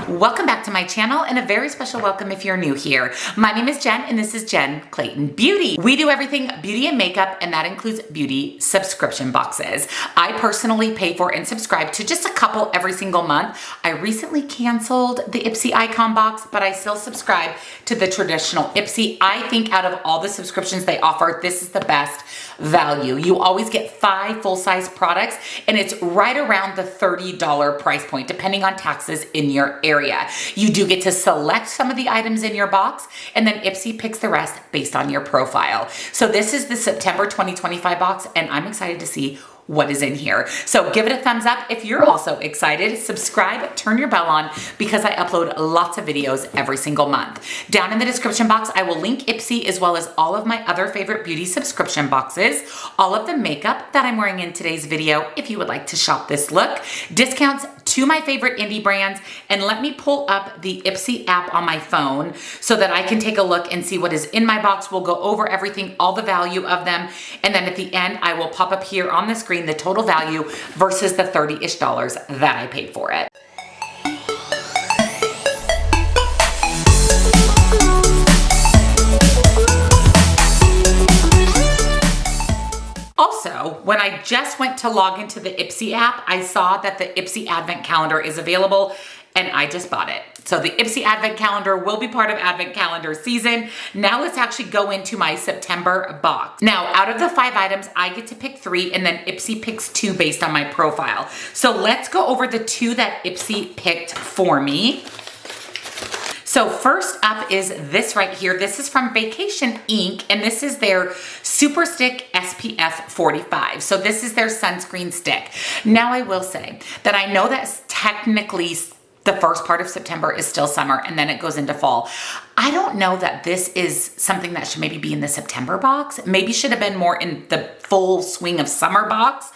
Welcome back to my channel and a very special welcome if you're new here. My name is Jen and this is Jen Clayton Beauty. We do everything beauty and makeup, and that includes beauty subscription boxes. I personally pay for and subscribe to just a couple every single month. I recently canceled the Ipsy icon box, but I still subscribe to the traditional Ipsy. I think out of all the subscriptions they offer, this is the best value. You always get 5 full-size products and it's right around the $30 price point, depending on taxes in your area. You do get to select some of the items in your box, and then Ipsy picks the rest based on your profile. So this is the September 2025 box, and I'm excited to see what is in here. So give it a thumbs up if you're also excited. Subscribe, turn your bell on, because I upload lots of videos every single month. Down in the description box, I will link Ipsy as well as all of my other favorite beauty subscription boxes, all of the makeup that I'm wearing in today's video if you would like to shop this look, discounts to my favorite indie brands, and let me pull up the Ipsy app on my phone so that I can take a look and see what is in my box. We'll go over everything, all the value of them, and then at the end, I will pop up here on the screen the total value versus the $30-ish that I paid for it. Also, when I just went to log into the Ipsy app, I saw that the Ipsy Advent Calendar is available, and I just bought it. So the Ipsy Advent Calendar will be part of Advent Calendar season. Now let's actually go into my September box. Now, out of the 5 items, I get to pick 3, and then Ipsy picks 2 based on my profile. So let's go over the 2 that Ipsy picked for me. So first up is this right here. This is from Vacation Ink, and this is their Super Stick SPF 45. So this is their sunscreen stick. Now I will say that I know that technically the first part of September is still summer, and then it goes into fall. I don't know that this is something that should maybe be in the September box. Maybe should have been more in the full swing of summer box,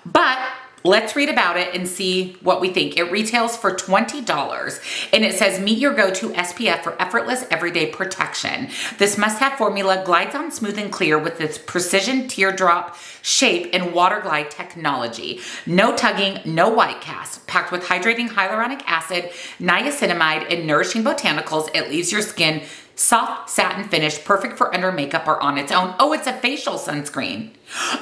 but let's read about it and see what we think. It retails for $20, and it says, meet your go-to SPF for effortless everyday protection. This must-have formula glides on smooth and clear with its precision teardrop shape and water glide technology. No tugging, no white cast. Packed with hydrating hyaluronic acid, niacinamide, and nourishing botanicals, it leaves your skin soft satin finish, perfect for under makeup or on its own. Oh, it's a facial sunscreen.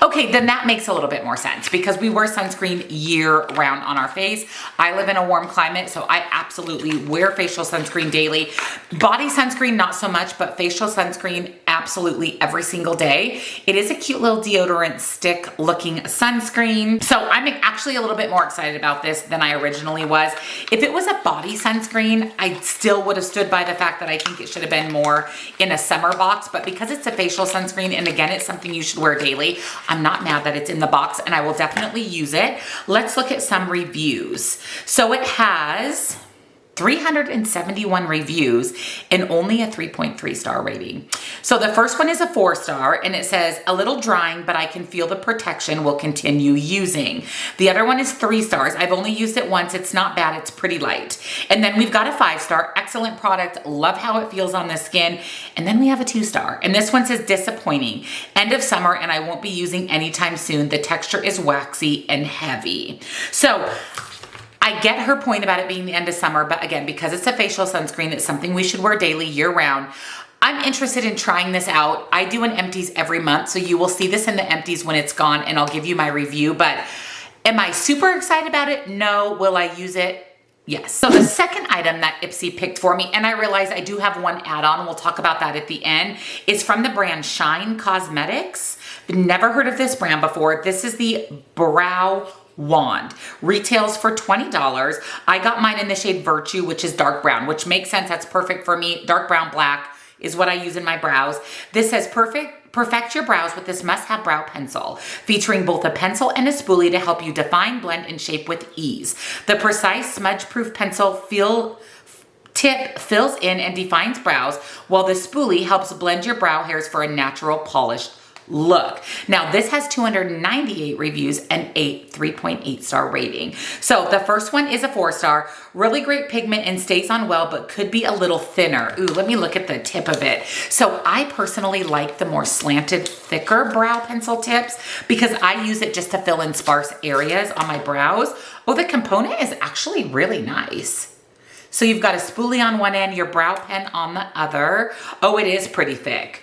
Okay, then that makes a little bit more sense because we wear sunscreen year round on our face. I live in a warm climate, so I absolutely wear facial sunscreen daily. Body sunscreen, not so much, but facial sunscreen absolutely every single day. It is a cute little deodorant stick looking sunscreen. So I'm actually a little bit more excited about this than I originally was. If it was a body sunscreen, I still would have stood by the fact that I think it should have been more in a summer box, but because it's a facial sunscreen, and again, it's something you should wear daily, I'm not mad that it's in the box, and I will definitely use it. Let's look at some reviews. So it has 371 reviews and only a 3.3 star rating. So the first one is a 4-star, and it says, a little drying, but I can feel the protection, will continue using. The other one is 3 stars. I've only used it once. It's not bad. It's pretty light. And then we've got a 5-star, excellent product. Love how it feels on the skin. And then we have a 2-star, and this one says disappointing. End of summer, and I won't be using anytime soon. The texture is waxy and heavy. So I get her point about it being the end of summer, but again, because it's a facial sunscreen, it's something we should wear daily year round. I'm interested in trying this out. I do an empties every month, so you will see this in the empties when it's gone, and I'll give you my review, but am I super excited about it? No. Will I use it? Yes. So the second item that Ipsy picked for me, and I realize I do have one add-on, we'll talk about that at the end, is from the brand Shine Cosmetics. Never heard of this brand before. This is the Brow Wand. Retails for $20. I got mine in the shade Virtue, which is dark brown, which makes sense. That's perfect for me. Dark brown black is what I use in my brows. This says perfect your brows with this must-have brow pencil, featuring both a pencil and a spoolie to help you define, blend, and shape with ease. The precise smudge-proof pencil tip fills in and defines brows, while the spoolie helps blend your brow hairs for a natural polished look. Now this has 298 reviews and a 3.8 star rating. So the first one is a 4-star, really great pigment and stays on well, but could be a little thinner. Ooh, let me look at the tip of it. So I personally like the more slanted, thicker brow pencil tips because I use it just to fill in sparse areas on my brows. Oh, the component is actually really nice. So you've got a spoolie on one end, your brow pen on the other. Oh, it is pretty thick.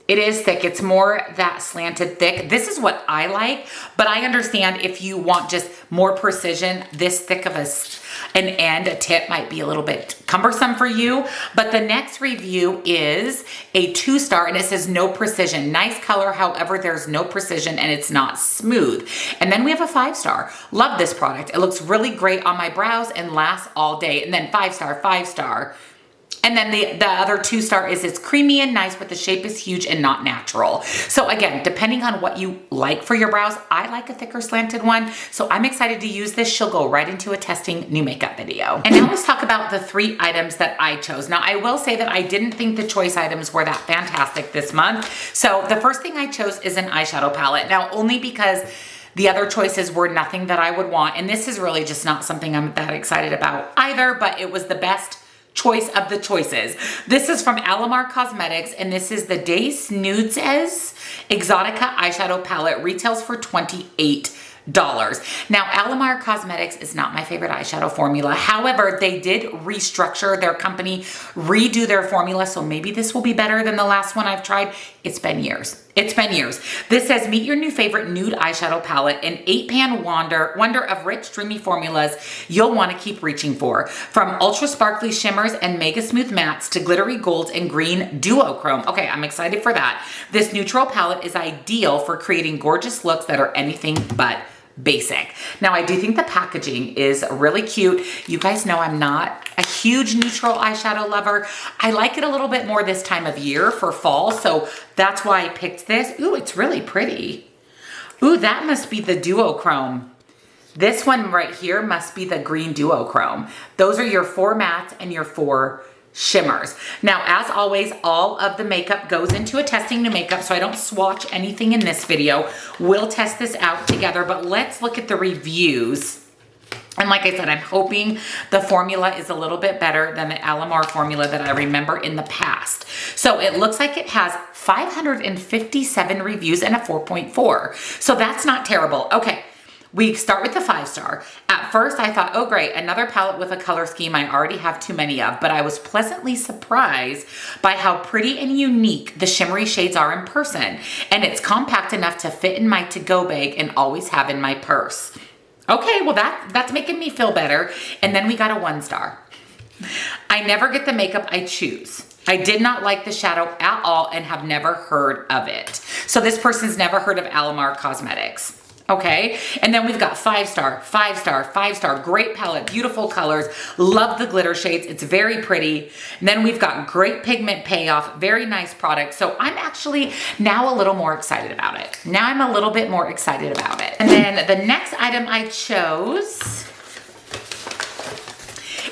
It is thick. It's more that slanted thick. This is what I like, but I understand if you want just more precision, this thick of an end, a tip might be a little bit cumbersome for you. But the next review is a 2-star and it says no precision. Nice color, however, there's no precision and it's not smooth. And then we have a 5-star. Love this product. It looks really great on my brows and lasts all day. And then 5-star, 5-star. And then the other 2-star is it's creamy and nice, but the shape is huge and not natural. So again, depending on what you like for your brows, I like a thicker slanted one. So I'm excited to use this. She'll go right into a testing new makeup video. And now let's talk about the 3 items that I chose. Now I will say that I didn't think the choice items were that fantastic this month. So the first thing I chose is an eyeshadow palette. Now only because the other choices were nothing that I would want. And this is really just not something I'm that excited about either, but it was the best choice of the choices. This is from Alamar Cosmetics, and this is the Days Nudes Exotica eyeshadow palette. Retails for $28. Now, Alamar Cosmetics is not my favorite eyeshadow formula. However, they did restructure their company, redo their formula, so maybe this will be better than the last one I've tried. It's been years. It's been years. This says, meet your new favorite nude eyeshadow palette, an 8-pan wonder of rich, dreamy formulas you'll want to keep reaching for. From ultra sparkly shimmers and mega smooth mattes to glittery golds and green duochrome. Okay, I'm excited for that. This neutral palette is ideal for creating gorgeous looks that are anything but basic. Now, I do think the packaging is really cute. You guys know I'm not a huge neutral eyeshadow lover. I like it a little bit more this time of year for fall, so that's why I picked this. Ooh, it's really pretty. Ooh, that must be the duochrome. This one right here must be the green duochrome. Those are your 4 mattes and your 4 shimmers. Now, as always, all of the makeup goes into a testing new makeup, so I don't swatch anything in this video. We'll test this out together, but let's look at the reviews. And like I said, I'm hoping the formula is a little bit better than the Alamar formula that I remember in the past. So it looks like it has 557 reviews and a 4.4. So that's not terrible. Okay. We start with the 5-star. At first, I thought, oh great, another palette with a color scheme I already have too many of, but I was pleasantly surprised by how pretty and unique the shimmery shades are in person. And it's compact enough to fit in my to-go bag and always have in my purse. Okay, well that's making me feel better. And then we got a 1-star. I never get the makeup I choose. I did not like the shadow at all and have never heard of it. So this person's never heard of Alamar Cosmetics. Okay, and then we've got 5-star, 5-star, 5-star, great palette, beautiful colors, love the glitter shades, it's very pretty. And then we've got great pigment payoff, very nice product. So I'm actually now a little more excited about it. Now I'm a little bit more excited about it. And then the next item I chose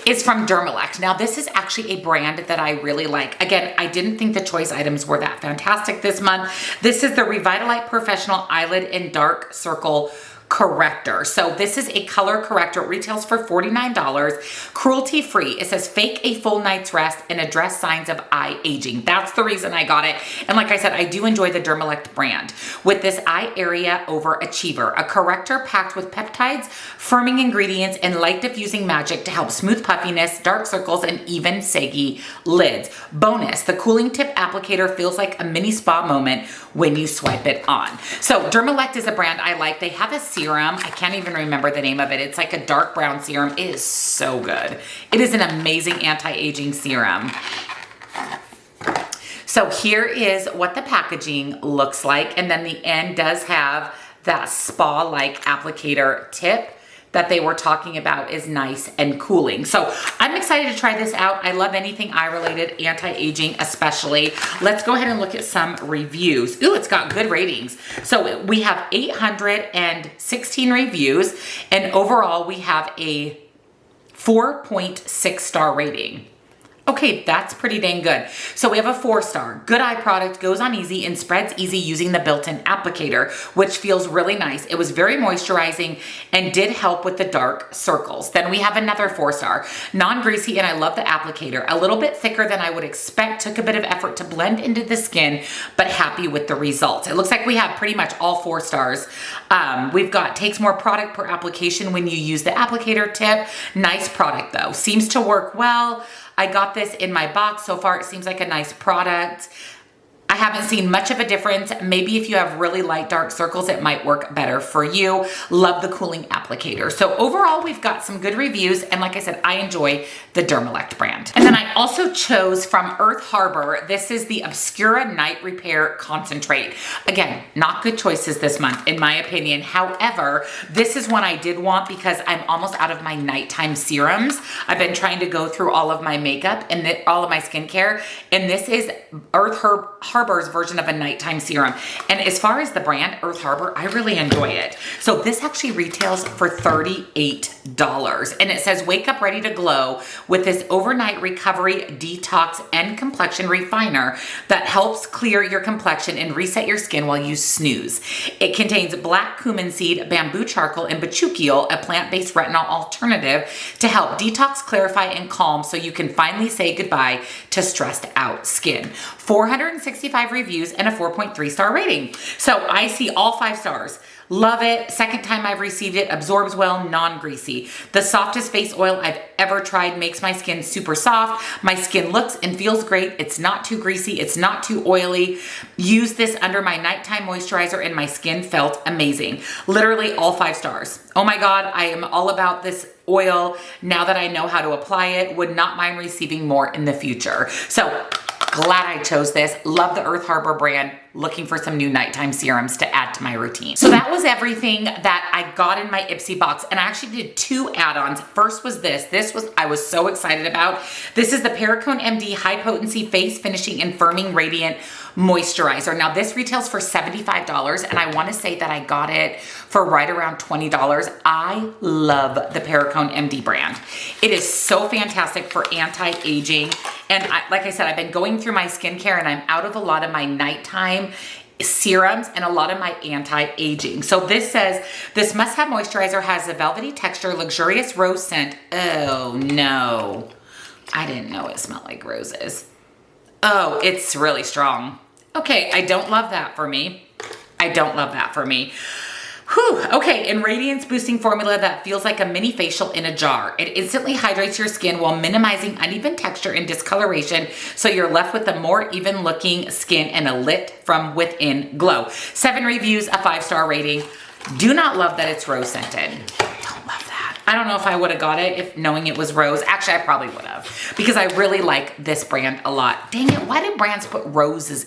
is from Dermalect. Now this is actually a brand that I really like. Again, I didn't think the choice items were that fantastic this month. This is the Revitalite Professional Eyelid and Dark Circle Corrector. So this is a color corrector. It retails for $49, cruelty free. It says fake a full night's rest and address signs of eye aging. That's the reason I got it. And like I said, I do enjoy the Dermalect brand. With this eye area overachiever, a corrector packed with peptides, firming ingredients, and light diffusing magic to help smooth puffiness, dark circles, and even saggy lids. Bonus, the cooling tip applicator feels like a mini spa moment when you swipe it on. So Dermalect is a brand I like. They have a serum. I can't even remember the name of it. It's like a dark brown serum. It is so good. It is an amazing anti-aging serum. So here is what the packaging looks like. And then the end does have that spa-like applicator tip that they were talking about is nice and cooling. So I'm excited to try this out. I love anything eye related, anti-aging especially. Let's go ahead and look at some reviews. Ooh, it's got good ratings. So we have 816 reviews and overall we have a 4.6 star rating. Okay, that's pretty dang good. So we have a 4-star. Good eye product, goes on easy and spreads easy using the built-in applicator, which feels really nice. It was very moisturizing and did help with the dark circles. Then we have another 4-star. Non-greasy, and I love the applicator. A little bit thicker than I would expect. Took a bit of effort to blend into the skin, but happy with the results. It looks like we have pretty much all 4 stars. We've got takes more product per application when you use the applicator tip. Nice product though. Seems to work well. I got this in my box. So far, it seems like a nice product. I haven't seen much of a difference. Maybe if you have really light dark circles, it might work better for you. Love the cooling applicator. So overall, we've got some good reviews. And like I said, I enjoy the Dermalect brand. And then I also chose from Earth Harbor. This is the Obscura Night Repair Concentrate. Again, not good choices this month, in my opinion. However, this is one I did want because I'm almost out of my nighttime serums. I've been trying to go through all of my makeup and all of my skincare. And this is Earth Harbor's version of a nighttime serum. And as far as the brand, Earth Harbor, I really enjoy it. So this actually retails for $38. And it says, wake up ready to glow with this overnight recovery, detox, and complexion refiner that helps clear your complexion and reset your skin while you snooze. It contains black cumin seed, bamboo charcoal, and bachuchiol, a plant-based retinol alternative to help detox, clarify, and calm so you can finally say goodbye to stressed out skin. 465 reviews and a 4.3-star rating. So I see all 5 stars. Love it. Second time I've received it. Absorbs well, non-greasy. The softest face oil I've ever tried. Makes my skin super soft. My skin looks and feels great. It's not too greasy. It's not too oily. Use this under my nighttime moisturizer and my skin felt amazing. Literally all 5 stars. Oh my God, I am all about this oil now that I know how to apply it. Would not mind receiving more in the future. So glad I chose this. Love the Earth Harbor brand. Looking for some new nighttime serums to add to my routine. So that was everything that I got in my Ipsy box. And I actually did 2 add-ons. First was this. I was so excited about. This is the Perricone MD High Potency Face Finishing and Firming Radiant Moisturizer. Now this retails for $75 and I want to say that I got it for right around $20. I love the Perricone MD brand. It is so fantastic for anti-aging. And like I said, I've been going through my skincare and I'm out of a lot of my nighttime serums and a lot of my anti-aging. So this says, this must-have moisturizer has a velvety texture, luxurious rose scent. Oh no, I didn't know it smelled like roses. Oh, it's really strong. Okay, I don't love that for me. I don't love that for me. Whew, okay, and radiance boosting formula that feels like a mini facial in a jar. It instantly hydrates your skin while minimizing uneven texture and discoloration, so you're left with a more even looking skin and a lit from within glow. 7 reviews, a 5-star rating. Do not love that it's rose scented. Don't love that. I don't know if I would have got it if knowing it was rose. Actually, I probably would have because I really like this brand a lot. Dang it, why did brands put rose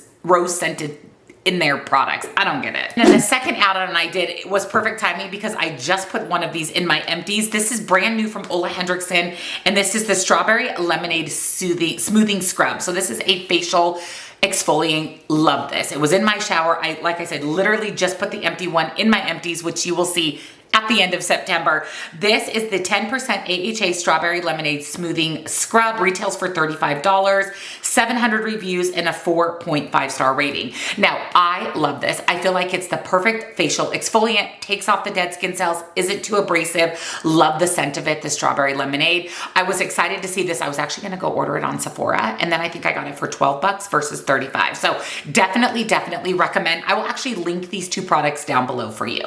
scented in their products? I don't get it. And the second add-on I did was perfect timing because I just put one of these in my empties. This is brand new from Ole Henriksen, and this is the Strawberry Lemonade Smoothing Scrub. So this is a facial exfoliating. Love this. It was in my shower. Like I said, literally just put the empty one in my empties, which you will see at the end of September. This is the 10% AHA Strawberry Lemonade Smoothing Scrub. Retails for $35, 700 reviews, and a 4.5-star rating. Now, I love this. I feel like it's the perfect facial exfoliant. Takes off the dead skin cells, isn't too abrasive. Love the scent of it, the Strawberry Lemonade. I was excited to see this. I was actually gonna go order it on Sephora, and then I think I got it for 12 bucks versus 35. So definitely recommend. I will actually link these 2 products down below for you.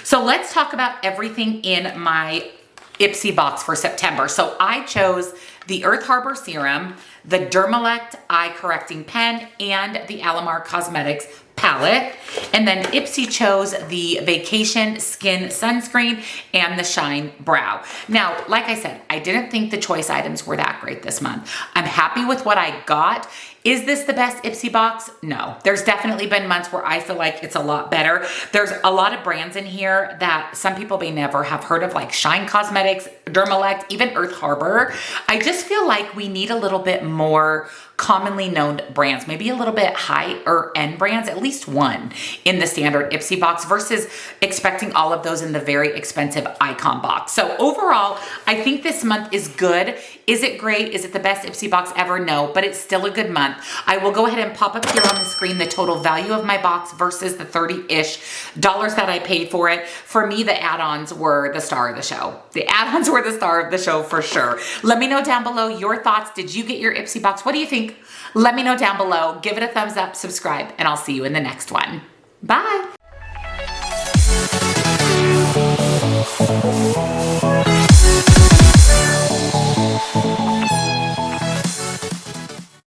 So let's talk about everything in my Ipsy box for September. So I chose the Earth Harbor Serum, the Dermalect Eye Correcting Pen, and the Alamar Cosmetics palette. And then Ipsy chose the Vacation Skin Sunscreen and the Shine Brow. Now, like I said, I didn't think the choice items were that great this month. I'm happy with what I got. Is this the best Ipsy box? No. There's definitely been months where I feel like it's a lot better. There's a lot of brands in here that some people may never have heard of, like Shine Cosmetics, Dermalect, even Earth Harbor. I just feel like we need a little bit more commonly known brands, maybe a little bit higher end brands, at least one in the standard Ipsy box versus expecting all of those in the very expensive Icon box. So overall, I think this month is good. Is it great? Is it the best Ipsy box ever? No, but it's still a good month. I will go ahead and pop up here on the screen the total value of my box versus the $30-ish that I paid for it. For me, the add-ons were the star of the show. The add-ons were the star of the show for sure. Let me know down below your thoughts. Did you get your Ipsy box? What do you think? Let me know down below. Give it a thumbs up, subscribe, and I'll see you in the next one. Bye.